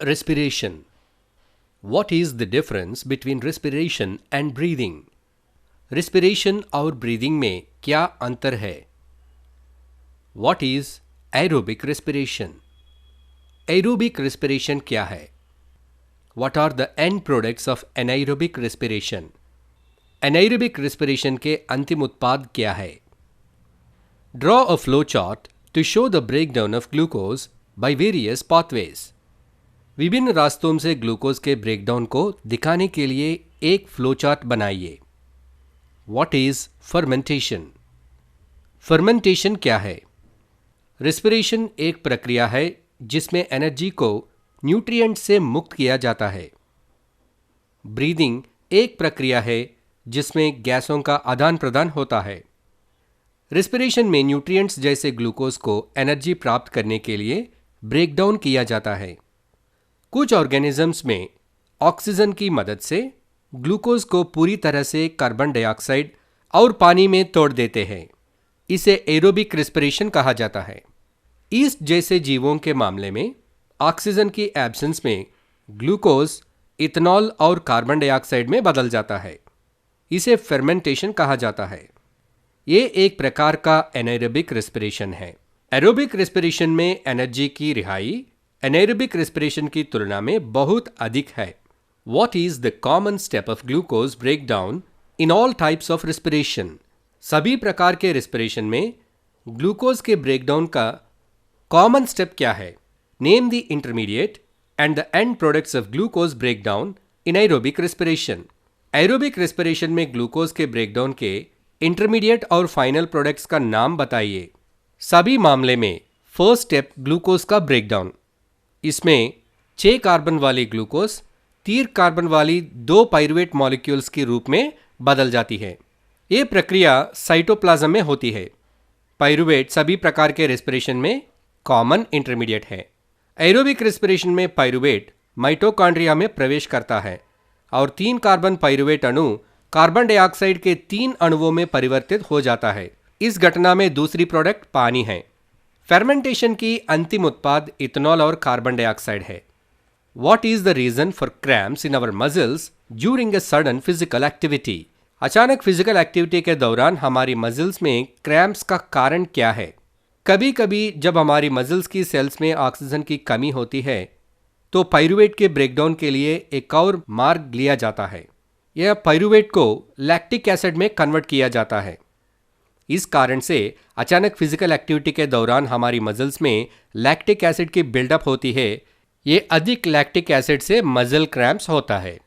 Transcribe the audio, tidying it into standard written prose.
Respiration. What is the difference between respiration and breathing? Respiration और breathing में क्या अंतर है? What is aerobic respiration? Aerobic respiration क्या है? What are the end products of anaerobic respiration? Anaerobic respiration के अंतिम उत्पाद क्या है? Draw a flow chart to show the breakdown of glucose by various pathways. विभिन्न रास्तों से ग्लूकोज के ब्रेकडाउन को दिखाने के लिए एक फ्लो चार्ट बनाइए. What is fermentation? फर्मेंटेशन क्या है? रेस्पिरेशन एक प्रक्रिया है जिसमें एनर्जी को न्यूट्रिएंट से मुक्त किया जाता है. ब्रीदिंग एक प्रक्रिया है जिसमें गैसों का आदान प्रदान होता है. रेस्पिरेशन में न्यूट्रिएंट्स जैसे ग्लूकोज को एनर्जी प्राप्त करने के लिए ब्रेकडाउन किया जाता है. कुछ ऑर्गेनिजम्स में ऑक्सीजन की मदद से ग्लूकोज को पूरी तरह से कार्बन डाइऑक्साइड और पानी में तोड़ देते हैं. इसे एरोबिक रेस्पिरेशन कहा जाता है. ईस्ट जैसे जीवों के मामले में ऑक्सीजन की एब्सेंस में ग्लूकोज इथेनॉल और कार्बन डाइऑक्साइड में बदल जाता है. इसे फर्मेंटेशन कहा जाता है. ये एक प्रकार का एनाएरोबिक रेस्पिरेशन है. एरोबिक रेस्पिरेशन में एनर्जी की रिहाई एनाएरोबिक रेस्पिरेशन की तुलना में बहुत अधिक है. What is the common step of glucose breakdown in all types of respiration? सभी प्रकार के रेस्पिरेशन में ग्लूकोज के ब्रेकडाउन का कॉमन स्टेप क्या है? Name the intermediate and the end products of glucose breakdown in aerobic respiration. Aerobic respiration में glucose के ब्रेकडाउन के इंटरमीडिएट और फाइनल प्रोडक्ट्स का नाम बताइए. सभी मामले में फर्स्ट स्टेप ग्लूकोज का ब्रेकडाउन. इसमें 6 कार्बन वाली ग्लूकोज 3 कार्बन वाली 2 पाइरुवेट मॉलिक्यूल्स के रूप में बदल जाती है. ये प्रक्रिया साइटोप्लाज्म में होती है. पाइरुवेट सभी प्रकार के रेस्पिरेशन में कॉमन इंटरमीडिएट है. एरोबिक रेस्पिरेशन में पाइरुवेट माइटोकॉन्ड्रिया में प्रवेश करता है और 3 कार्बन पाइरुवेट अणु कार्बन डाइऑक्साइड के 3 अणुओं में परिवर्तित हो जाता है. इस घटना में दूसरी प्रोडक्ट पानी है. फर्मेंटेशन की अंतिम उत्पाद इथेनॉल और कार्बन डाइऑक्साइड है. What is the reason for cramps in our muscles during a sudden physical activity? अचानक फिजिकल एक्टिविटी के दौरान हमारी मसल्स में क्रैम्प्स का कारण क्या है? कभी कभी जब हमारी मसल्स की सेल्स में ऑक्सीजन की कमी होती है तो पाइरुवेट के ब्रेकडाउन के लिए एक और मार्ग लिया जाता है. यह पाइरुवेट को लैक्टिक एसिड में कन्वर्ट किया जाता है. इस कारण से अचानक फिजिकल एक्टिविटी के दौरान हमारी मसल्स में लैक्टिक एसिड की बिल्डअप होती है. ये अधिक लैक्टिक एसिड से मसल क्रैम्प्स होता है.